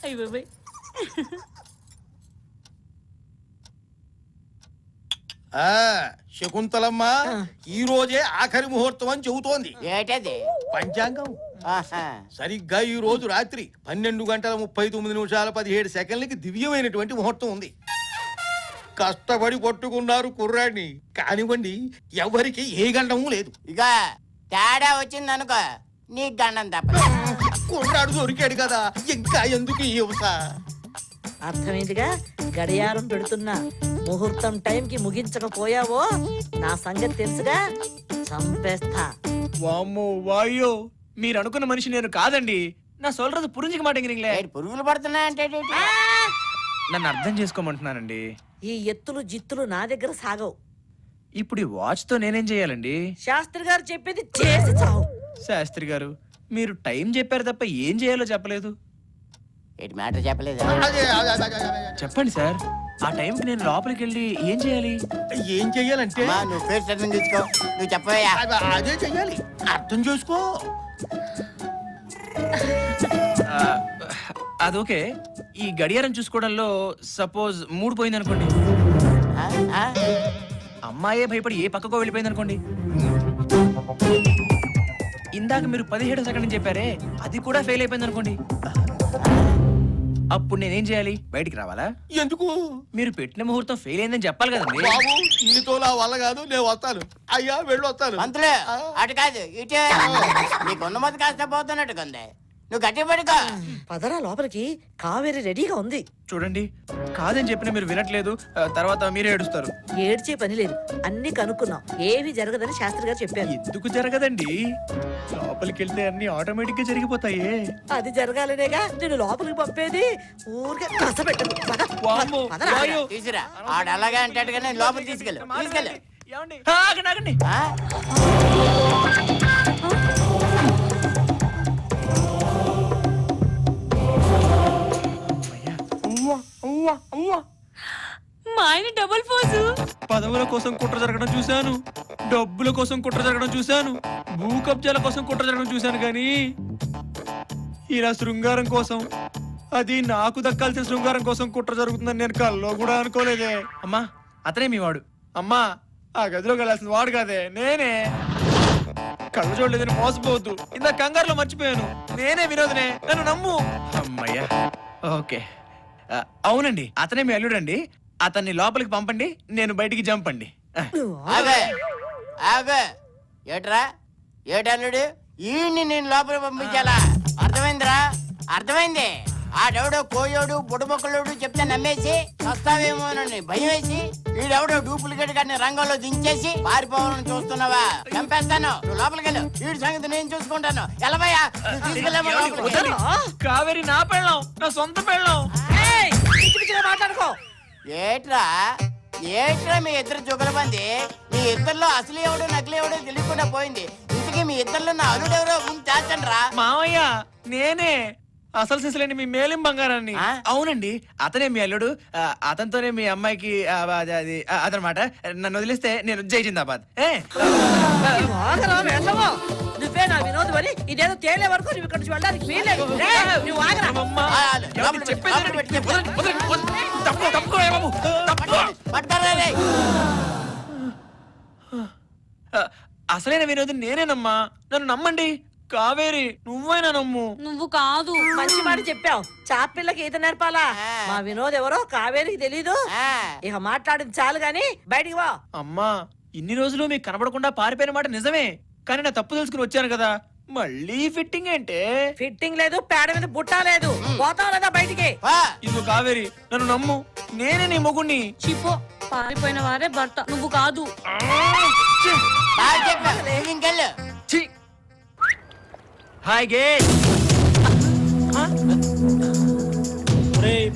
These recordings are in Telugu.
అయ్యి శకుంతలమ్మ ఈ రోజే ఆఖరి ముహూర్తం అని చెబుతోంది. ఏటది? పంచాంగం. సరిగ్గా ఈ రోజు రాత్రి 12:39:17 దివ్యమైనటువంటి ముహూర్తం ఉంది. కష్టపడి పట్టుకున్నారు కుర్రాడిని, కానివ్వండి ఎవరికి ఏ గండము లేదు. ఇక తేడా వచ్చింది అనుకో నీ గండం తప్ప. కుర్రాడు దొరికాడు కదా, ఇంకా ఎందుకు ఈ యువత? అర్థమైందిగా, గడియారం పెడుతున్నా. ముహూర్తం టైంకి ముగించకపోయావో నా సంగతి తెలుసుగా, చంపేస్తా. వామ్మో వాయో, మీరు అనుకున్న మనిషి నేను కాదండి. నా సొల్றது పురింజికి మాటంగిరింగ్లే. పురుగులు పడుతున్నాయంటే నన్ను అర్థం చేసుకోమంటున్నానండి. ఈ ఎత్తులు జిత్తులు నా దగ్గర సాగవు. ఇప్పుడు ఈ వాచ్ తో నేనేం చేయాలండి? శాస్త్రి గారు చెప్పేది చేసి చావు. శాస్త్రి గారు, మీరు టైం చెప్పారు తప్ప ఏం చేయాలో చెప్పలేదు. ఏంటి మ్యాటర్ చెప్పలేదు? చెప్పండి సార్, ఆ టైంకి నేను లోపలికి వెళ్ళి ఏం చేయాలి? ఏం చెయ్యాలంటే నువ్వు ఫేస్ అర్థం తీసుకో, నువ్వు చెప్పవయ్యా. అదే చెయ్యాలి, అర్థం చేసుకో. అదొకే, ఈ గడియారం చూసుకోవడంలో సపోజ్ 3 పోయింది అనుకోండి, అమ్మాయే భయపడి ఏ పక్కకో వెళ్ళిపోయింది అనుకోండి, ఇందాక మీరు 17 సెకండ్ చెప్పారే అది కూడా ఫెయిల్ అయిపోయింది అనుకోండి, అప్పుడు నేనేం చేయాలి? బయటికి రావాలా? ఎందుకు? మీరు పెట్టిన ముహూర్తం ఫెయిల్ అయిందని చెప్పాలి కదండి. బాబు నీతో నా వల్ల కాదు, నేను వస్తాను. అయ్యా వెళ్ళి వస్తాను. మంత్రులు అటు కాదు ఇటే, నీకున్న మొదటి కాస్త పోతున్నట్టుకుంది. నువ్వు గట్టి పడుకో. పదరా లోపలికి, కావేరి రెడీగా ఉంది. చూడండి, కాదని చెప్పినా మీరు వినట్లేదు, తర్వాత మీరే ఏడుస్తారు. ఏడ్చే పని లేదు, అన్ని కనుక్కున్నాం, ఏమీ జరగదని శాస్త్రి గారు చెప్పారు. ఎందుకు జరగదండి? లోపలికి వెళ్తే అన్ని ఆటోమేటిక్ గా జరిగిపోతాయి. అది జరగాలనేగా నేను లోపలికి పంపేది. ఊరికే కసపెట్టదు. వామ్మో, వాయో. తీసురా, ఆడు అలాగే అంటాడుగానే లోపల తీసుకెళ్ళు, తీసుకెళ్ళు. ఏమండి? ఆగండి, ఆగండి. మా ఆయన డబుల్ పోజు. పదవుల కోసం కుట్ర జరగడం చూశాను, డబ్బుల కోసం కుట్ర జరగడం చూశాను, భూ కబ్జాల కోసం కుట్ర జరగడం చూశాను, కానీ ఇలా శృంగారం కోసం, అది నాకు దక్కాల్సిన శృంగారం కోసం కుట్ర జరుగుతుందని నేను కల్లో కూడా అనుకోలేదే. అమ్మా, అతనే మీ వాడు. అమ్మా, ఆ గదిలోకి వెళ్ళాల్సిన వాడు కాదే, నేనే. కళ్ళు చూడలేదని మోసపోవద్దు, ఇంత కంగారులో మర్చిపోయాను. నేనే వినోదనే, నన్ను నమ్ము. అమ్మయ్యా, ఓకే. అవునండి, అతనే మీ అల్లుడండి. అతన్ని లోపలికి పంపండి, నేను బయటికి జంపండి. ఏట్రా ఏటల్లుడు, ఈ నేను లోపలికి పంపించాలా? అర్థమైందిరా? అర్థమైంది. ఆడెవడో కోయోడు బుడమొక్కలోడు చెప్తే నమ్మేసి వస్తావేమోనని భయం వేసి వీడెవడో డూప్లికేట్ గారిని రంగంలో దించేసి పారిపోవాలని చూస్తున్నావా? చంపేస్తాను, నువ్వు లోపలికి వెళ్ళు. వీడి సంగతి నేను చూసుకుంటాను. ఎలవయ్యా, తీసుకెళ్ళాము. కావేరి నా పెళ్ళం, నా సొంత పెళ్ళం. మాట్లాడుకో. ఏట్రా ఏట్రా మీ ఇద్దరు జుగలబంది? మీ ఇద్దరిలో అసలు ఎవడో నకిలీ ఎవడో తెలియకుండా పోయింది. ఇంతకీ మీ ఇద్దరిలో నా అల్లుడు ఎవరో ముందు తేల్చండి రా. మావయ్య, నేనే అసలు సిసలేని మీ మేలిం బంగారాన్ని. అవునండి, అతనే మీ అల్లుడు. అతనితోనే మీ అమ్మాయికి అది అదనమాట. నన్ను వదిలేస్తే నేను జై జిందాబాద్. నువ్వే నా వినోదం అని ఇదేదో తేలే వరకు నువ్వు ఇక్కడ నుంచి వెళ్ళడానికి వీల్లేదు. నువ్వు ఆగరా. అసలైన వినోదం నేనేనమ్మా, నన్ను నమ్మండి. కావేరి, నువ్వైనా నమ్ము. నువ్వు కాదు. మంచి మాట చెప్పావు. చాపిల్లకి ఈత నేర్పాలా? మా వినోద్ ఎవరో కావేరికి తెలీదు. ఇక మాట్లాడింది చాలు గాని బయటికి వా. అమ్మా, ఇన్ని రోజులు మీకు కనబడకుండా పారిపోయిన మాట నిజమే, కానీ నా తప్పు తెలుసుకుని వచ్చాను కదా. మళ్ళీ ఫిట్టింగ్ ఏంటే? ఫిట్టింగ్ లేదు, పేడ మీద బుట్ట లేదు. పోతావు లేదా బయటికి? ఇదిగో కావేరి, నన్ను నమ్ము, నేనే నీ మొగుణ్ణి. చిపో, పారిపోయిన వారే భర్త, నువ్వు కాదు. హాయ్ గే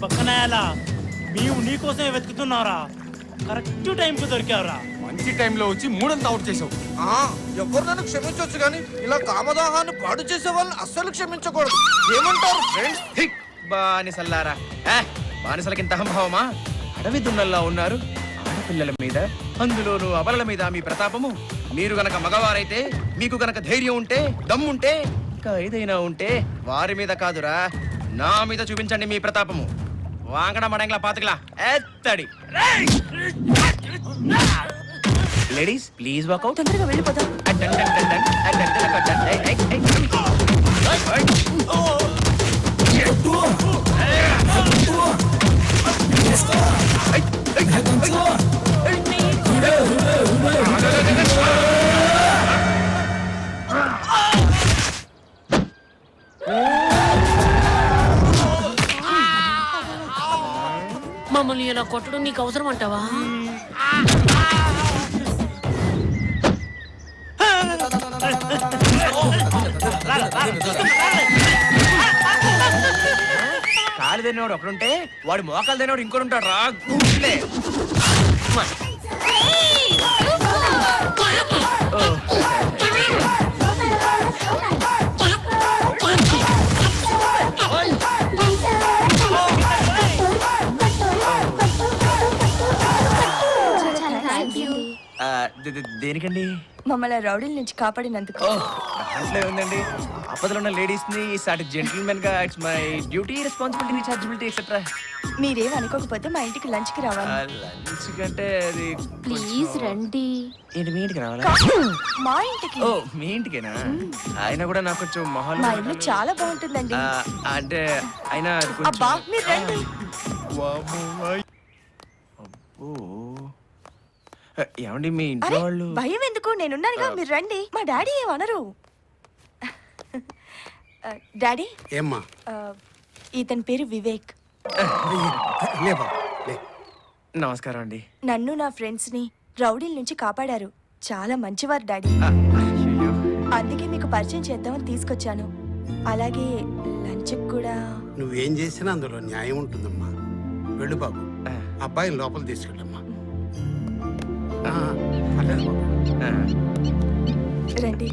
పక్కన మేము నీకోసమే వెతుకుతున్నారా? కరెక్ట్ టైం కు దొరికావురా. మంచి టైంలో వచ్చి మూడంతా అవుట్ చేసావు. ఎవరు నన్ను క్షమించవచ్చు కానీ ఇలా కామదాహాన్ని పాడు చేసే వాళ్ళని అస్సలు క్షమించకూడదు. ఏమంటారు ఫ్రెండ్స్? బానిసల్లారా, బానిసలకింత అహంభావమా? అడవి దున్నల్లా ఉన్నారు. ఆడపిల్లల మీద, అందులోనూ అబలల మీద మీ ప్రతాపము. మీరు గనక మగవారైతే, మీకు గనక ధైర్యం ఉంటే, దమ్ముంటే, ఇంకా ఏదైనా ఉంటే వారి మీద కాదురా, నా మీద చూపించండి మీ ప్రతాపము వాంగడ మడంగల పాతకలా ఎత్తడి లేడీస్ ప్లీజ్ వాకౌట్ తొందరగా వెళ్ళిపోదాం. మమ్మల్ని ఇలా కొట్టడం నీకు అవసరం అంటావా? కాలు తినేవాడు ఒకడుంటే వాడు మోకాలు తినేవాడు ఇంకోటి ఉంటాడు రా గుండె. ఆ, దేనికండి మమ్మల్ని రౌడీల నుంచి కాపాడినందుకు. దాంట్లో ఉందండి ఆపదలో ఉన్న లేడీస్ ని సాటి జెంటిల్మెన్ గా it's my duty responsibility rechargeability etcetera. మీరేం అనుకోకపోతే మా ఇంటికి లంచ్ కి రావాలి. లంచ్ కంటే అది ప్లీజ్ రండి. ఏంటి మీ ఇంటికి రావాలా? మా ఇంటికి. ఓ మీ ఇంటికేనా? ఆయన కూడా నాకు కొంచెం మొహాలు మా ఇల్లు చాలా బాగుంటుందండి. అంటే ఆయన అది కొంచెం- అబ్బా మీరు రండి. అబ్బో ఏమండి మీ ఇంట్లో అరే వాళ్ళు భయం ఎందుకు, నేనున్నానుగా, మీరు రండి. మా డాడీ ఏమనరు. డాడీ ఏమ్మా ఇతని పేరు వివేక్. లే బాబు లే. నమస్కారం అండి. నన్ను నా ఫ్రెండ్స్ ని రౌడీల నుంచి కాపాడారు. చాలా మంచివారు డాడీ. అయ్యయ్యో. అందుకే మీకు పరిచయం చేద్దామని తీసుకొచ్చాను. అలాగే లంచ్ కూడా. నువ్వేం చేసినా అందులో న్యాయం ఉంటుందమ్మా. వెళ్ళు బాబు, అబ్బాయిని లోపల తీసుకెళ్ళమ్మా. పర్లేదు బాబు. ఆ, రండి.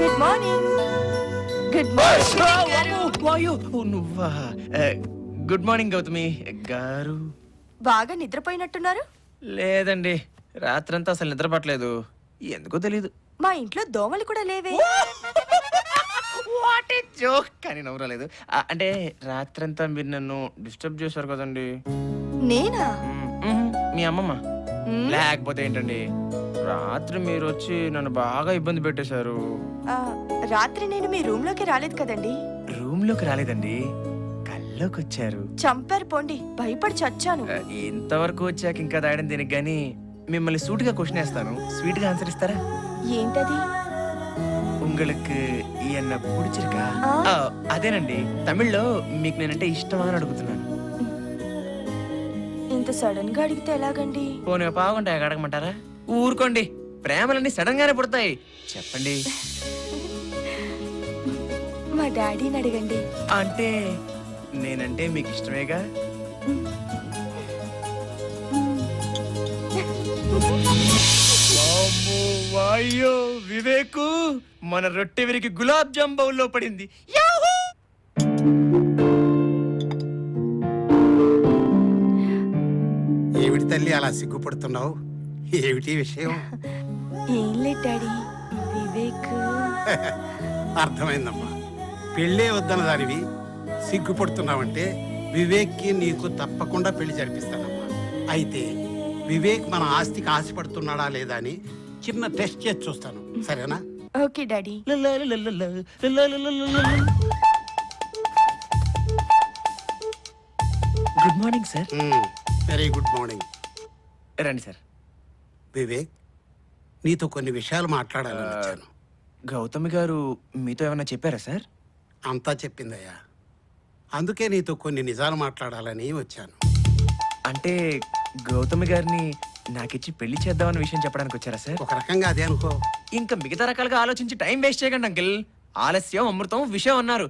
Good morning. Good morning. వాయు నువ్వా? గుడ్ మార్నింగ్ గౌతమి గారు. బాగా నిద్రపోయినట్టున్నారు. లేదండి రాత్రంతా అసలు నిద్ర పట్టలేదు, ఎందుకో తెలీదు. మా ఇంట్లో దోమలు కూడా లేవే. What a joke. కానీ నవ్వరాలేదు. అంటే రాత్రంతా మీరు నన్ను డిస్టర్బ్ చేశారు కదండి. నేనా? మీ అమ్మమ్మ మ్మ్. లేకపోతే ఏంటండి, రాత్రి మీరు వచ్చి నన్ను బాగా ఇబ్బంది పెట్టేశారు. ఆ, రాత్రి నేను మీ రూమ్ లోకి రాలేదు కదండి. రూమ్ లోకి రాలేదండి, కల్లోకి వచ్చారు. చంపారు పోండి, భయపడి చచ్చాను. ఇంతవరకు వచ్చాక ఇంకా దాయడం దీనికి గానీ మిమ్మల్ని సూటిగా క్వశ్చన్ వేస్తాను, స్వీట్ గా ఆన్సర్ ఇస్తారా? ఏంటది? உங்களுக்கு என்ன பிடிச்சிருக்கா? ఆ. అదేనండి తమిళ్లో మీకు నేనంటే ఇష్టమా అని అడుగుతున్నాను. ఇంత సడన్ గా అడిగితే ఎలాగండి? పోనీ బాగుంటాయి అడగమంటారా? ఊరుకోండి, ప్రేమలన్నీ సడన్ గానే పుడతాయి. చెప్పండి. మా డాడీని అడగండి. అంటే నేనంటే మీకు ఇష్టమేగా? వామ్మో, వాయ్యో వివేకు, మన రొట్టె విరికి గులాబ్ జామ్ బౌల్లో పడింది. యాహూ! ఏమిటి తల్లి అలా సిగ్గుపడుతున్నావు? ఏమిటి విషయం? ఏం లేదు డాడీ, వివేక్. అర్థమైందమ్మా. పెళ్ళే వద్దన్న దానివి సిగ్గుపడుతున్నావంటే వివేక్కి నీకు తప్పకుండా పెళ్లి జరిపిస్తానమ్మా. అయితే వివేక్ మన ఆస్తికి ఆశపడుతున్నాడా లేదా అని చిన్న టెస్ట్ చేసి చూస్తాను, సరేనా? Okay daddy. Good morning sir. Very good morning. రండి సార్. వివేక్, నీతో కొన్ని విషయాలు మాట్లాడాలని వచ్చాను. గౌతమి గారు మీతో ఏమైనా చెప్పారా సార్? అంతా చెప్పిందయ్యా, అందుకే నీతో కొన్ని నిజాలు మాట్లాడాలని వచ్చాను. అంటే గౌతమి గారిని నాకిచ్చి పెళ్లి చేద్దామన్న విషయం చెప్పడానికి వచ్చారా సార్? ఒక రకంగా అదే అనుకో. ఇంకా మిగతా రకాలుగా ఆలోచించి టైం వేస్ట్ చేయకండి అంకిల్. ఆలస్యం అమృతం విషయం అన్నారు.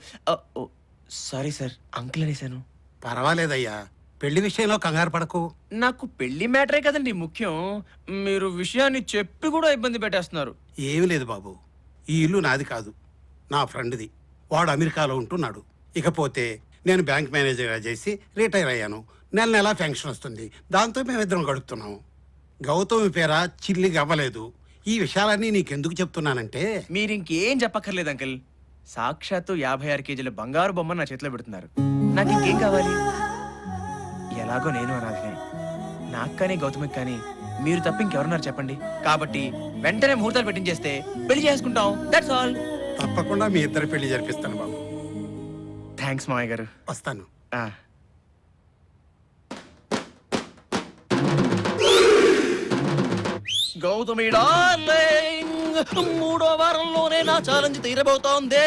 సారీ సార్, అంకిల్ అనేసాను. పర్వాలేదయ్యా, పెళ్లి విషయంలో కంగారు పడకు. నాకు పెళ్లి మ్యాటరే కదండి ముఖ్యం. మీరు విషయాన్ని చెప్పి కూడా ఇబ్బంది పెట్టేస్తున్నారు. ఏమీ లేదు బాబు, ఈ ఇల్లు నాది కాదు, నా ఫ్రెండ్ది. వాడు అమెరికాలో ఉంటున్నాడు. ఇకపోతే నేను బ్యాంక్ మేనేజర్గా చేసి రిటైర్ అయ్యాను. నెల నెలా పెన్షన్ వస్తుంది. దాంతో మేమిద్దరం గడుపుతున్నాం. గౌతమి పేర చిల్లిగా అవ్వలేదు. ఈ విషయాలన్నీ నీకెందుకు చెప్తున్నానంటే, మీరు ఇంకేం చెప్పక్కర్లేదు అంకిల్. సాక్షాత్తు 56 కేజీల బంగారు బొమ్మ నా చేతిలో పెడుతున్నారు. నాకు ఇంకేం కావాలి? ఎలాగో నేను అనాథనే. నాకు కానీ గౌతమికి కానీ మీరు తప్ప ఇంకెవరున్నారు చెప్పండి. కాబట్టి వెంటనే ముహూర్తాలు పెట్టించేస్తే పెళ్లి చేసుకుంటాం. That's all. తప్పకుండా మీ ఇద్దరి పెళ్లి జరిపిస్తాను బాబు. థ్యాంక్స్ మావయ్య గారు. వస్తాను. ఆ. గౌతమి డార్లింగ్, 3వ వారంలోనే నా ఛాలెంజ్ తీరబోతోంది.